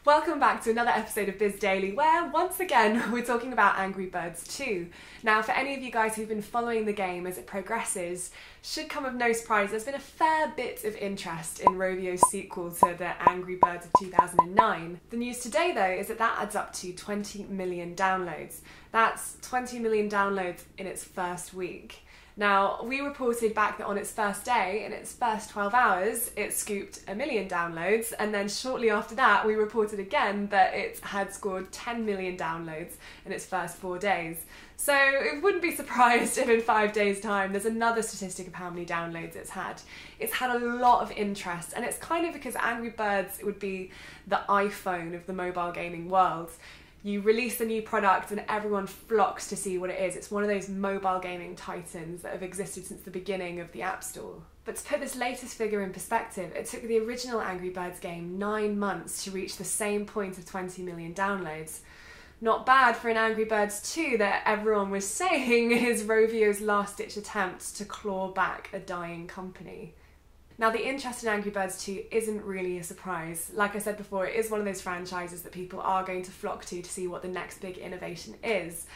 Welcome back to another episode of Biz Daily, where once again we're talking about Angry Birds 2. Now, for any of you guys who've been following the game as it progresses, should come of no surprise, there's been a fair bit of interest in Rovio's sequel to the Angry Birds of 2009. The news today, though, is that adds up to 20 million downloads. That's 20 million downloads in its first week. Now, we reported back that on its first day, in its first 12 hours, it scooped 1 million downloads, and then shortly after that, we reported again that it had scored 10 million downloads in its first 4 days. So it wouldn't be surprised if in 5 days' time there's another statistic of how many downloads it's had. It's had a lot of interest, and it's kind of because Angry Birds would be the iPhone of the mobile gaming world. You release a new product and everyone flocks to see what it is. It's one of those mobile gaming titans that have existed since the beginning of the App Store. But to put this latest figure in perspective, it took the original Angry Birds game 9 months to reach the same point of 20 million downloads. Not bad for an Angry Birds 2 that everyone was saying is Rovio's last-ditch attempt to claw back a dying company. Now, the interest in Angry Birds 2 isn't really a surprise. Like I said before, it is one of those franchises that people are going to flock to see what the next big innovation is.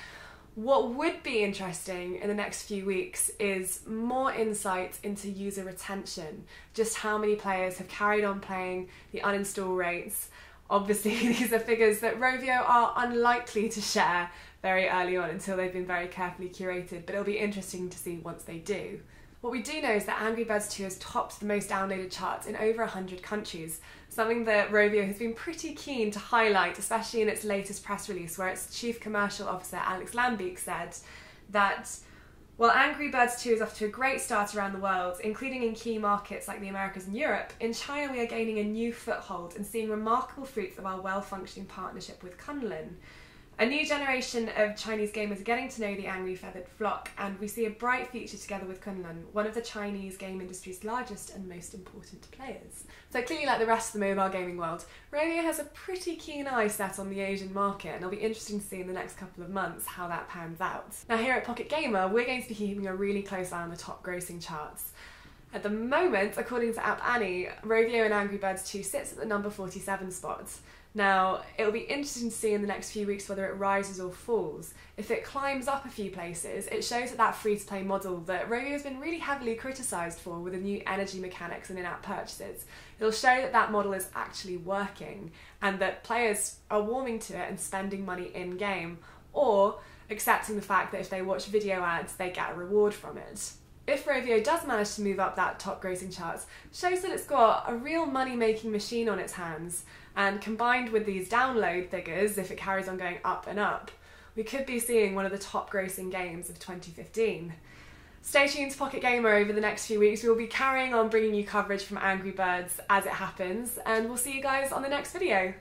What would be interesting in the next few weeks is more insight into user retention, just how many players have carried on playing, the uninstall rates. Obviously, these are figures that Rovio are unlikely to share very early on until they've been very carefully curated, but it'll be interesting to see once they do. What we do know is that Angry Birds 2 has topped the most downloaded charts in over 100 countries, something that Rovio has been pretty keen to highlight, especially in its latest press release, where its Chief Commercial Officer Alex Lambiek said that while Angry Birds 2 is off to a great start around the world, including in key markets like the Americas and Europe, in China we are gaining a new foothold and seeing remarkable fruits of our well-functioning partnership with Kunlun. A new generation of Chinese gamers are getting to know the angry feathered flock, and we see a bright future together with Kunlun, one of the Chinese game industry's largest and most important players. So clearly, like the rest of the mobile gaming world, Rovio has a pretty keen eye set on the Asian market, and it'll be interesting to see in the next couple of months how that pans out. Now, here at Pocket Gamer, we're going to be keeping a really close eye on the top grossing charts. At the moment, according to App Annie, Rovio and Angry Birds 2 sits at the number 47 spot. Now, it'll be interesting to see in the next few weeks whether it rises or falls. If it climbs up a few places, it shows that free-to-play model that Rovio has been really heavily criticised for with the new energy mechanics and in-app purchases. It'll show that that model is actually working and that players are warming to it and spending money in-game, or accepting the fact that if they watch video ads, they get a reward from it. If Rovio does manage to move up that top grossing charts, shows that it's got a real money-making machine on its hands, and combined with these download figures, if it carries on going up and up, we could be seeing one of the top grossing games of 2015. Stay tuned to Pocket Gamer over the next few weeks. We will be carrying on bringing you coverage from Angry Birds as it happens, and we'll see you guys on the next video.